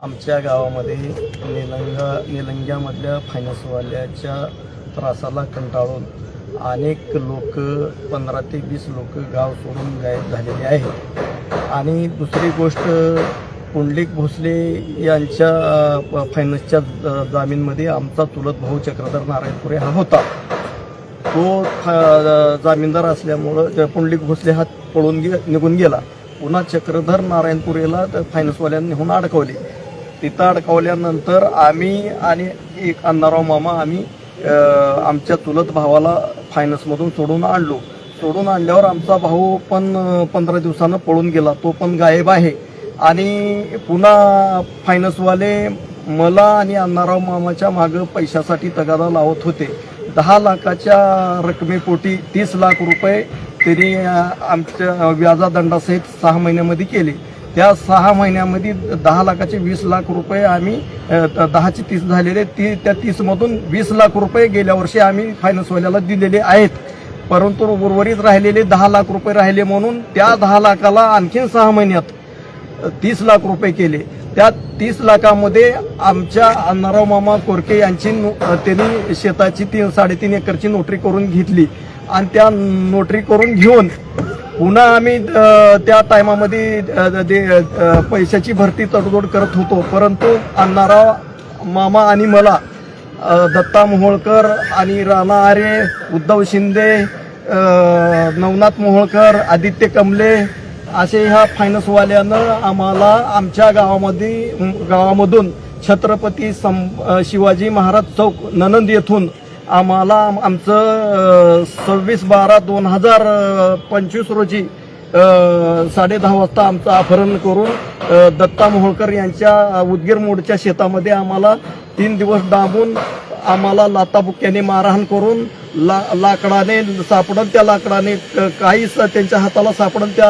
आमच्या गावामध्ये निलंग्यामधल्या फायनान्सवाल्याच्या त्रासाला कंटाळून अनेक लोक 15 ते 20 लोक गाव सोडून गायब झालेले आहेत। आणि दुसरी गोष्ट, पुंडलिक भोसले यांच्या फायनान्सच्या जामीनमध्ये आमचा चुलत भाऊ चक्रधर नारायणपुरे हा होता। तो जामीनदार असल्यामुळं पुंडलिक भोसले हा पळून निघून गेला। पुन्हा चक्रधर नारायणपुरेला फायनान्सवाल्यांनी नेऊन अडकवले। तिथं अडकवल्यानंतर आम्ही आणि एक अण्णाराव मामा आम्ही आमच्या चुलत भावाला फायनान्समधून सोडून आणलो। सोडून आणल्यावर आमचा भाऊ पण 15 दिवसानं पळून गेला, तो पण गायब आहे। आणि पुन्हा फायनान्सवाले मला आणि अण्णाराव मामाच्या मागं पैशासाठी तगादा लावत होते। 10 लाखाच्या रकमेपोटी 30 लाख रुपये त्यांनी आमच्या व्याजादंडासहित 6 महिन्यामध्ये केले। त्या 6 महिन्यामध्ये 10 लाखाचे 20 लाख रुपये आम्ही 10चे 30 झालेले, त्या 30मधून 20 लाख रुपये गेल्या वर्षी आम्ही फायनान्सवाल्याला दिलेले आहेत। परंतु उर्वरित राहिलेले 10 लाख रुपये राहिले म्हणून त्या 10 लाखाला आणखीन 6 महिन्यात 30 लाख रुपये केले। त्या 30 लाखामध्ये आमच्या अण्णाराव मामा कोरके यांची त्यांनी शेताची 3.5 एकरची नोटरी करून घेतली। आणि त्या नोटरी करून घेऊन पुन्हा आम्ही त्या टायमामध्ये पैशाची भरती तडजोड करत होतो। परंतु अण्णाराव मामा आणि मला दत्ता मोहोळकर आणि राणा आरे, उद्धव शिंदे, नवनाथ मोहोळकर, आदित्य कमले असे ह्या फायनान्सवाल्यानं आम्हाला आमच्या गावामधून छत्रपती शिवाजी महाराज चौक ननंद येथून आम्हाला आमचं 26/12/2025 रोजी 10:30 वाजता आमचं अपहरण करून दत्ता मोहोळकर यांच्या उदगीर मोडच्या शेतामध्ये आम्हाला 3 दिवस डांबून आम्हाला लाताबुक्क्याने मारहाण करून लाकडाने सापडून, त्या लाकडाने काहीच त्यांच्या हाताला सापडून त्या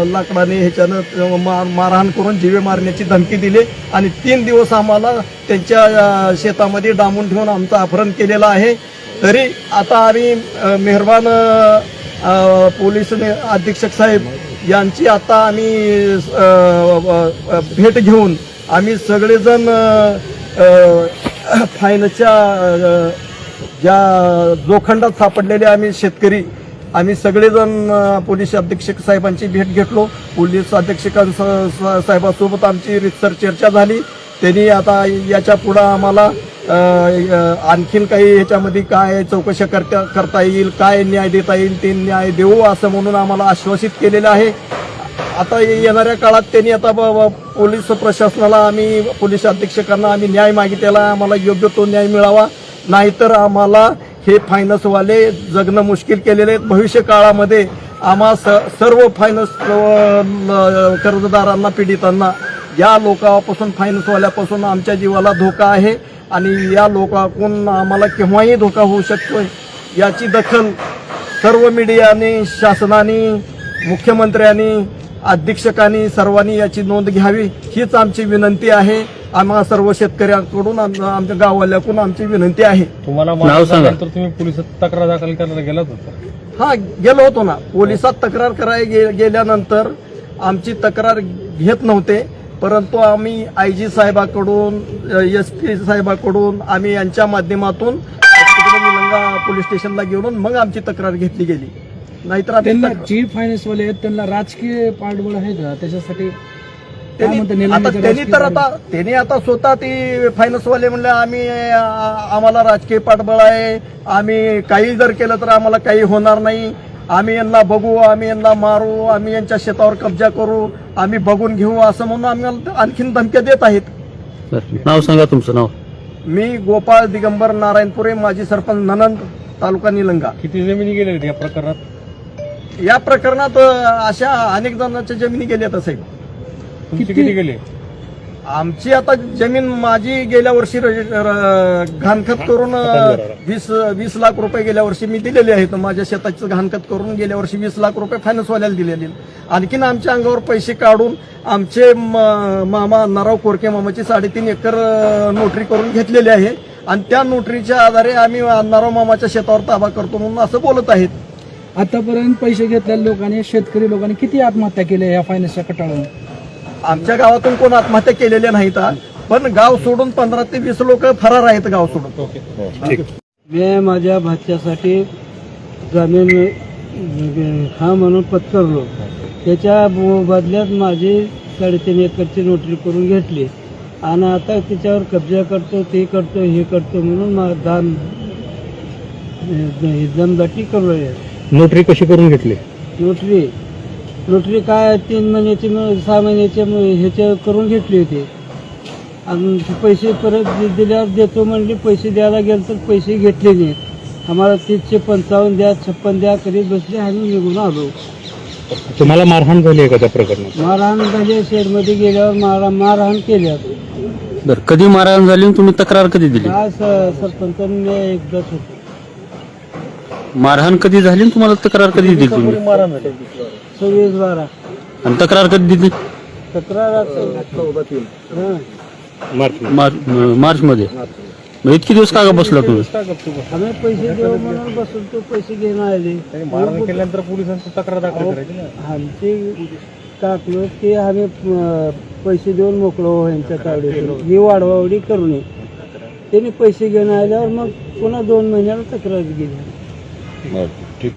लाकडाने ह्याच्यानं मारहाण करून जीवे मारण्याची धमकी दिली। आणि 3 दिवस आम्हाला त्यांच्या शेतामध्ये डांबून ठेवून आमचं अपहरण केलेलं आहे। तरी आता आम्ही मेहरबान पोलीस अधीक्षक साहेब यांची आता आम्ही भेट घेऊन आम्ही सगळेजण फायनान्सच्या ज्या जोखंडात सापडलेले आम्ही शेतकरी आम्ही सगळेजण पोलीस अधीक्षक साहेबांची भेट घेतलो। पोलीस साहेबांसोबत आमची रितसर चर्चा झाली। त्यांनी आता याच्या पुढं आम्हाला आणखीन काही ह्याच्यामध्ये काय चौकशा करता येईल, काय न्याय देता येईल ते न्याय देऊ असं म्हणून आम्हाला आश्वासित केलेलं आहे। आता येणाऱ्या काळात त्यांनी आता पोलीस प्रशासनाला आम्ही पोलीस अधीक्षकांना आम्ही न्याय मागितलेला आहे। आम्हाला योग्य तो न्याय मिळावा, नाहीतर आम्हाला हे फायनान्सवाले जगणं मुश्किल केलेले आहेत। भविष्य काळामध्ये आम्हा सर्व फायनान्स कर्जदारांना, पीडितांना या लोकांपासून, फायनान्सवाल्यापासून आमच्या जीवाला धोका आहे आणि या लोकांकडून आम्हाला केव्हाही धोका होऊ शकतोय। याची दखल सर्व मीडियाने, शासनाने, मुख्यमंत्र्यांनी, अधीक्षकांनी सर्वांनी याची नोंद घ्यावी हीच आमची विनंती आहे। आम्हा सर्व शेतकऱ्यांकडून, आमच्या गाववाल्याकडून आमची विनंती आहे। तुम्हाला नाव सांगा, तर तुम्ही पोलिसात तक्रार दाखल करायला गेलात होता? हा, गेलो होतो ना। पोलिसात तक्रार करायला गेल्यानंतर आमची तक्रार घेत नव्हते, परंतु आम्ही IG साहेबाकडून, SP साहेबाकडून आम्ही यांच्या माध्यमातून निलंगा पोलीस स्टेशनला घेऊन मग आमची तक्रार घेतली गेली। नाहीतर त्यांना जी फायनान्सवाले आहेत त्यांना राजकीय पाठबळ आहे का त्याच्यासाठी? त्यांनी आता स्वतः ती फायनान्सवाले म्हणले आम्हाला राजकीय पाठबळ आहे, आम्ही काही जर केलं तर आम्हाला काही होणार नाही, आम्ही यांना बघू, आम्ही यांना मारू, आम्ही यांच्या शेतावर कब्जा करू, आम्ही बघून घेऊ असं म्हणून आम्हाला आणखीन धमक्या देत आहेत। नाव सांगा तुमचं नाव? मी गोपाळ दिगंबर नारायणपुरे, माजी सरपंच ननंद, तालुका निलंगा। किती जमिनी गेल्या या प्रकरणात? या प्रकरणात अशा अनेक जणांच्या जमिनी गेल्यात साहेब। तुमची किती गेले? आमची आता जमीन माझी गेल्या वर्षी घाणखत करून 20 लाख रुपये गेल्या वर्षी मी दिलेले आहेत। माझ्या शेताचं घाणखत करून गेल्या वर्षी 20 लाख रुपये फायनान्सवाल्याला दिलेले। आणखीन आमच्या अंगावर पैसे काढून आमचे मामा अण्णाराव कोरके मामाची 3.5 एकर नोटरी करून घेतलेली आहे आणि त्या नोटरीच्या आधारे आम्ही अण्णाराव मामाच्या शेतावर ताबा करतो म्हणून असं बोलत आहेत। आतापर्यंत पैसे घेतलेल्या लोकांनी, शेतकरी लोकांनी किती आत्महत्या केल्या या फायनान्सच्या कटाळून? आमच्या गावातून कोण आत्महत्या केलेल्या नाहीत हा. पण गाव सोडून 15 ते 20 लोक फरार आहेत गाव सोडून. मी माझ्या भाच्यासाठी जमीन हा म्हणून पत्करलो. त्याच्या बदल्यात माझी 3.5 एकरची नोटरी करून घेतली आणि आता त्याच्यावर कब्जा करतो, ते करतो, हे करतो म्हणून दमदाटी करू आहे. नोटरी कशी करून घेतली? नोटरी काय 3 महिन्याची 6 महिन्याच्या ह्याच्या करून घेतली होती आणि पैसे परत दिल्यावर देतो म्हणले. पैसे द्यायला गेलं तर पैसे घेतले नाहीत. आम्हाला 355 द्या, 56 द्या करीत बसले. आम्ही निघून आलो. तुम्हाला मारहाण झाली आहे का त्या प्रकरणात? मारहाण झाली. शेडमध्ये गेल्यावर मारहाण केल्या. बरं, कधी मारहाण झाली आणि तुम्ही तक्रार कधी दिली? काय सरपंचांनी एकदाच होतो. मारहाण कधी झाली आणि तुम्हाला तक्रार कधी दिली तुम्ही? 26/12 आणि तक्रार कधी दिली? तक्रार मार्च मध्ये. मग इतके दिवस का बसला तुम्ही? आम्ही पैसे देऊ म्हणून बसून तो पैसे घेऊन आले. मारहाण केल्यानंतर पोलिसांची तक्रार दाखल करायची ना. आमचे टाकलो की आम्ही पैसे देऊन मोकळो ह्यांच्या तावडीतून. ही वाढवावडी करू नये. त्यांनी पैसे घेऊन आल्यावर मग पुन्हा 2 महिन्याला तक्रार गेली.